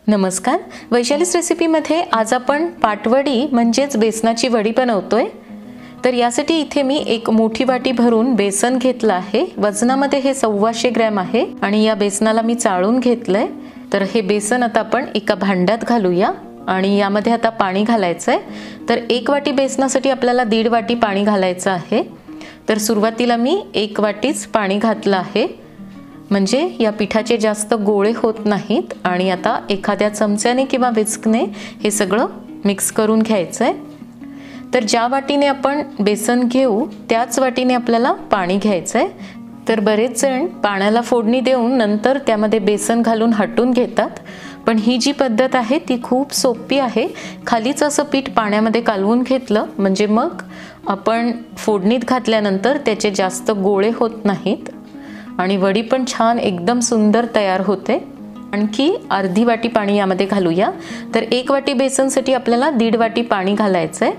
नमस्कार, वैशालीस रेसिपीमध्ये आज आपण पाटवडी म्हणजेच बेसनाची वडी बनवतोय। तर यासाठी इथे मी एक मोठी वाटी भरून बेसन घेतलं आहे। वजनामध्ये हे 125 ग्रॅम आहे आणि या बेसनाला मी चाळून घेतलंय। तर हे बेसन आता आपण एका भांड्यात घालूया आणि यामध्ये आता पाणी घालायचंय। तर 1 वाटी बेसनासाठी आपल्याला 1.5 वाटी पाणी घालायचं आहे। तर सुरुवातीला मी 1 वाटीच पाणी घातलं आहे, म्हणजे या पिठाचे जास्त गोळे होत नाहीत। आणि आता एखाद्या चमच्याने किंवा विस्कने हे सगळं मिक्स करून घ्यायचंय। तर ज्या वाटीने आपण बेसन घेऊ त्याच वाटीने आपल्याला पाणी घ्यायचंय। तर बरेच जण पाण्याला फोडणी देऊन नंतर त्यामध्ये बेसन घालून हटून घेतात, पण ही जी पद्धत आहे ती खूप सोपी आहे। खालीच असं पीठ पाण्यामध्ये कालवून घेतलं म्हणजे मग आपण फोडणीत घातल्यानंतर त्याचे जास्त गोळे होत नाहीत आणि वडी पण छान एकदम सुंदर तयार होते। आणखी अर्धी वाटी पाणी यामध्ये घालूया। तर 1 वाटी बेसनसाठी आपल्याला 1.5 वाटी पाणी घालायचंय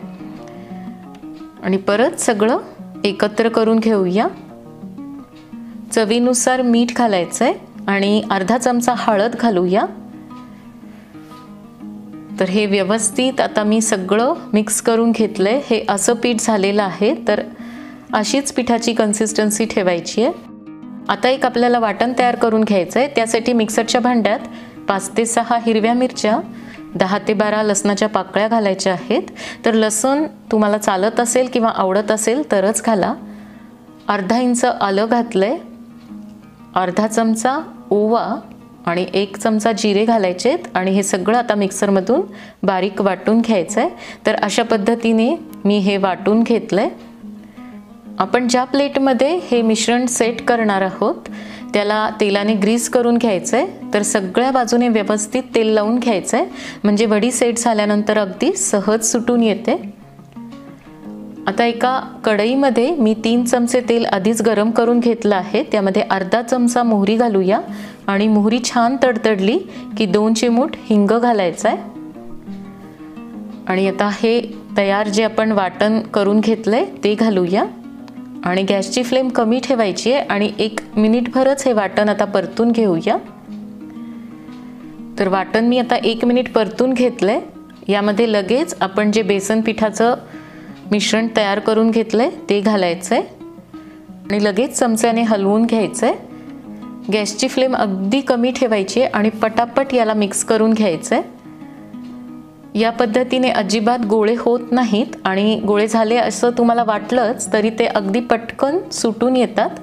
आणि परत सगळं एकत्र करून घेऊया। चवीनुसार मीठ घालायचंय आणि अर्धा चमचा हळद घालूया। तर हे व्यवस्थित आता मी सगळं मिक्स करून घेतलंय। हे असं पीठ झालेलं आहे, तर अशीच पिठाची कन्सिस्टन्सी ठेवायची आहे। आता एक आपल्याला वाटण तयार करून घ्यायचंय। त्यासाठी मिक्सरच्या भांड्यात 5 ते 6 हिरव्या मिरच्या, 10 ते 12 लसणाच्या पाकळ्या घालायच्या आहेत। तर लसूण तुम्हाला चालत असेल किंवा आवडत असेल तरच घाला। अर्धा इंच आलं घातलंय, अर्धा चमचा ओवा आणि 1 चमचा जिरे घालायचेत आणि हे सगळं आता मिक्सरमधून बारीक वाटून घ्यायचंय। तर अशा पद्धतीने मी हे वाटून घेतलंय। आपण ज्या प्लेटमध्ये हे मिश्रण सेट करणार आहोत त्याला तेलाने ग्रीस करून घ्यायचंय। तर सगळ्या बाजूने व्यवस्थित तेल लावून घ्यायचंय, म्हणजे वडी सेट झाल्यानंतर अगदी सहज सुटून येते। आता एका कढईमध्ये मी 3 चमचे तेल आधीच गरम करून घेतलं आहे। त्यामध्ये अर्धा चमचा मोहरी घालूया आणि मोहरी छान तडतडली की 2 चिमूट हिंग घालायचंय। आणि आता हे तयार जे आपण वाटण करून घेतलंय ते घालूया आणि गॅसची फ्लेम कमी ठेवायची आहे आणि 1 मिनिटभरच हे वाटण आता परतून घेऊया। तर वाटण मी आता 1 मिनिट परतून घेतलंय। यामध्ये लगेच आपण जे बेसन पिठाचं मिश्रण तयार करून घेतलंय ते घालायचंय आणि लगेच चमच्याने हलवून घ्यायचंय। गॅसची फ्लेम अगदी कमी ठेवायची आहे आणि पटापट याला मिक्स करून घ्यायचंय। या पद्धतीने अजिबात गोळे होत नाहीत आणि गोळे झाले असं तुम्हाला वाटलंच तरी ते अगदी पटकन सुटून येतात।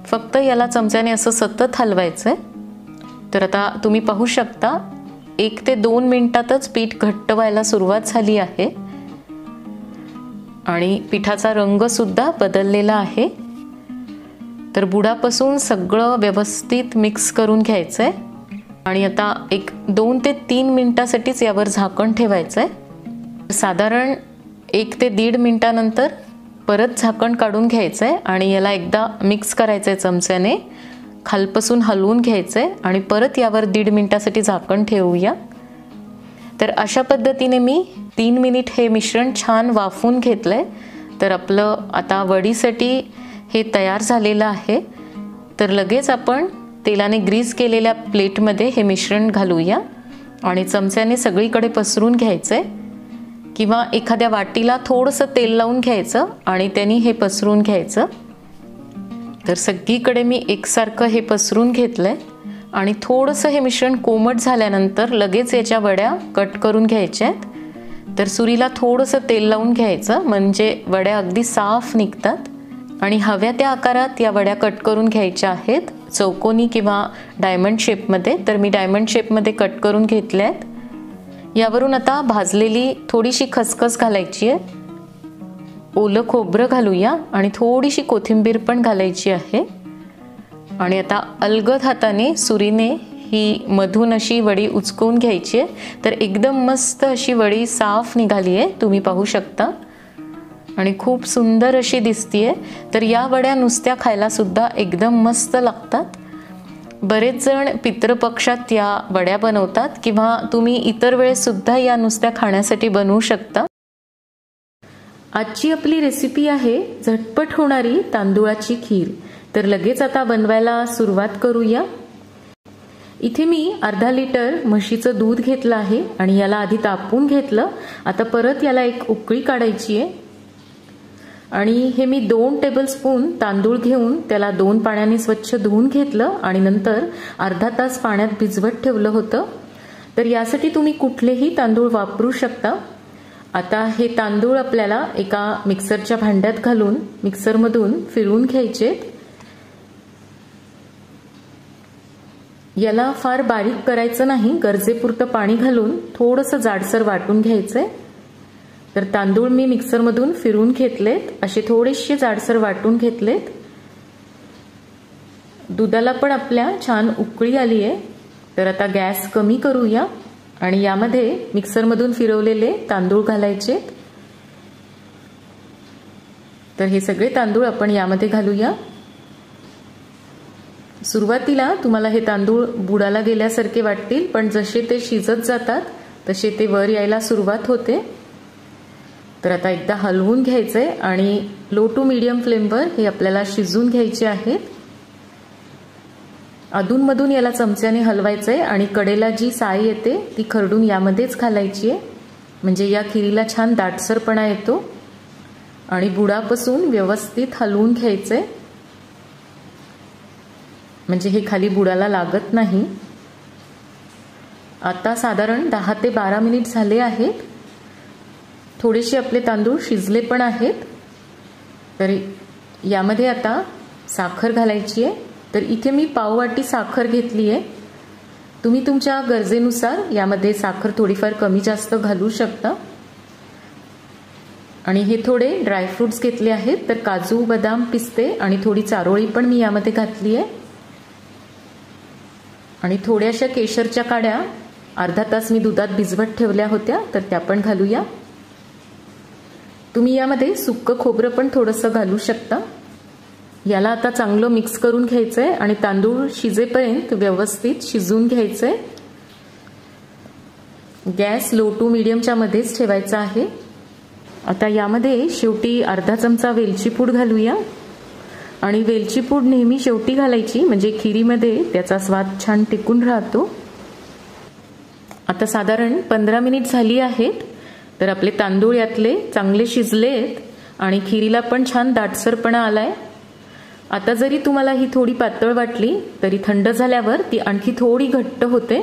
फक्त याला चमच्याने असं सतत हलवायचंय। तर आता तुम्ही पाहू शकता 1 ते 2 मिनिटातच पीठ घट्ट व्हायला सुरुवात झाली आहे आणि पिठाचा रंग सुद्धा बदललेला आहे। तर बुडापासून सगळं व्यवस्थित मिक्स करून घ्यायचंय आणि आता 2 ते 3 मिनिटासाठीच यावर झाकण ठेवायचंय। साधारण 1 ते 1.5 मिनिटानंतर परत झाकण काढून घ्यायचंय आणि याला एकदा मिक्स करायचंय चमच्याने, खालपासून हलवून घ्यायचंय आणि परत यावर 1.5 मिनिटासाठी झाकण ठेवूया। तर अशा पद्धतीने मी 3 मिनिट हे मिश्रण छान वाफवून घेतलंय। तर आपलं आता वडीसाठी हे तयार झालेलं आहे। तर लगेच आपण तेलाने ग्रीस केलेल्या प्लेटमध्ये हे मिश्रण घालूया आणि चमच्याने सगळीकडे पसरून घ्यायचंय किंवा एखाद्या वाटीला थोडंसं तेल लावून घ्यायचं आणि त्यांनी हे पसरून घ्यायचं। तर सगळीकडे मी एकसारखं हे पसरून घेतलंय आणि थोडंसं हे मिश्रण कोमट झाल्यानंतर लगेच याच्या वड्या कट करून घ्यायच्या आहेत। तर सुरीला थोडंसं तेल लावून घ्यायचं म्हणजे वड्या अगदी साफ निघतात आणि हव्या त्या आकारात या वड्या कट करून घ्यायच्या आहेत, चौकोनी किंवा डायमंड शेपमध्ये। तर मी डायमंड शेपमध्ये कट करून घेतल्या आहेत। यावरून आता भाजलेली थोडीशी खसखस घालायची आहे, ओलं खोबरं घालूया आणि थोडीशी कोथिंबीर पण घालायची आहे। आणि आता अलगद हाताने सुरीने ही मधून अशी वडी उचकून घ्यायची आहे। तर एकदम मस्त अशी वडी साफ निघाली आहे, तुम्ही पाहू शकता आणि खूप सुंदर अशी दिसतीये। तर या वड्या नुसत्या खायला सुद्धा एकदम मस्त लागतात। बरेच जण पितृपक्षात या वड्या बनवतात किंवा तुम्ही इतर वेळेस सुद्धा या नुसत्या खाण्यासाठी बनवू शकता। आजची आपली रेसिपी आहे झटपट होणारी तांदूळाची खीर। तर लगेच आता बनवायला सुरुवात करूया। इथे मी अर्धा लिटर म्हशीचं दूध घेतलं आहे आणि याला आधी तापवून घेतलं. आता परत याला एक उकळी काढायची आहे आणि हे मी 2 टेबलस्पून तांदूळ घेऊन त्याला 2 पाण्याने स्वच्छ धुवून घेतलं आणि नंतर अर्धा तास पाण्यात भिजवत ठेवलं होतं. तर यासाठी तुम्ही कुठलेही तांदूळ वापरू शकता. आता हे तांदूळ आपल्याला एका मिक्सरच्या भांड्यात घालून मिक्सरमधून फिरवून घ्यायचे. याला फार बारीक करायचं नाही, गरजेपुरतं पाणी घालून थोडंसं जाडसर वाटून घ्यायचंय. तर तांदूळ मी मिक्सरमधून फिरवून घेतलेत, असे थोडेसे जाडसर वाटून घेतलेत. दुधाला पण आपल्या छान उकळी आली आहे. तर आता गॅस कमी करूया आणि यामध्ये मिक्सरमधून फिरवलेले तांदूळ घालायचे. तर हे सगळे तांदूळ आपण यामध्ये घालूया. सुरुवातीला तुम्हाला हे तांदूळ बुडाला गेल्यासारखे वाटतील, पण जसे ते शिजत जातात तसे ते वर यायला सुरुवात होते. तर आता एकदा हलवून घ्यायचंय आणि लो टू मीडियम फ्लेमवर हे आपल्याला शिजून घ्यायचे आहेत. अधूनमधून याला चमच्याने हलवायचंय आणि कडेला जी साय येते ती खरडून यामध्येच घालायची आहे, म्हणजे या खिरीला छान दाटसरपणा येतो. आणि बुडापासून व्यवस्थित हलवून घ्यायचंय, म्हणजे हे खाली बुडाला लागत नाही. आता साधारण 10 ते 12 मिनिट झाले आहेत. थोडेसे आपले तांदूळ शिजले पण आहेत. तर यामध्ये आता साखर घालायची आहे. तर इथे मी पाववाटी साखर घेतली आहे. तुम्ही तुमच्या गरजेनुसार यामध्ये साखर थोडीफार कमी जास्त घालू शकता. आणि हे थोडे ड्रायफ्रुट्स घेतले आहेत. तर काजू, बदाम, पिस्ते आणि थोडी चारोळी पण मी यामध्ये घातली आहे. आणि थोड्याशा केशरच्या काड्या अर्धा तास मी दुधात भिजवत ठेवल्या होत्या, तर त्या पण घालूया. तुम्ही यामध्ये सुक्क खोबरं पण थोडंसं घालू शकता. याला आता चांगलं मिक्स करून घ्यायचंय आणि तांदूळ शिजेपर्यंत व्यवस्थित शिजून घ्यायचंय. गॅस लो टू मीडियमच्या मध्येच ठेवायचा आहे. आता यामध्ये शेवटी अर्धा चमचा वेलची पूड घालूया. आणि वेलची पूड नेहमी शेवटी घालायची, म्हणजे खिरीमध्ये त्याचा स्वाद छान टिकून राहतो. आता साधारण 15 मिनिट झाली आहेत. तर आपले तांदूळ यातले चांगले शिजलेत आणि खिरीला पण छान दाटसरपणा आलाय. आता जरी तुम्हाला ही थोडी पातळ वाटली तरी थंड झाल्यावर ती आणखी थोडी घट्ट होते.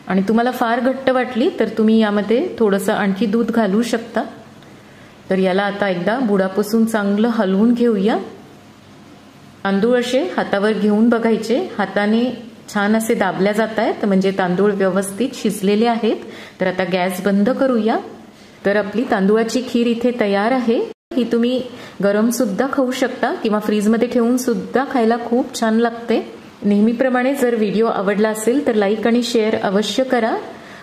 आणि तुम्हाला फार घट्ट वाटली तर तुम्ही यामध्ये थोडंसं आणखी दूध घालू शकता. तर याला आता एकदा बुडापासून चांगलं हलवून घेऊया. तांदूळ असे हातावर घेऊन बघायचे, हाताने छान असे दाबल्या जात आहेत, म्हणजे तांदूळ व्यवस्थित शिजलेले आहेत. तर आता गॅस बंद करूया. तर आपली तांदूळाची खीर इथे तयार आहे. ही तुम्ही गरम सुद्धा खाऊ शकता किंवा फ्रीजमध्ये ठेवून सुद्धा खायला खूप छान लागते. नेहमीप्रमाणे जर व्हिडिओ आवडला असेल तर लाईक आणि शेअर अवश्य करा.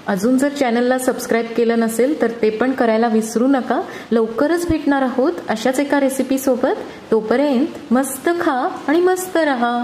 अजून जर चॅनलला सबस्क्राईब केलं नसेल तर ते पण करायला विसरू नका. लवकरच भेटणार आहोत अशाच एका रेसिपी सोबत. तोपर्यंत मस्त खा आणि मस्त रहा.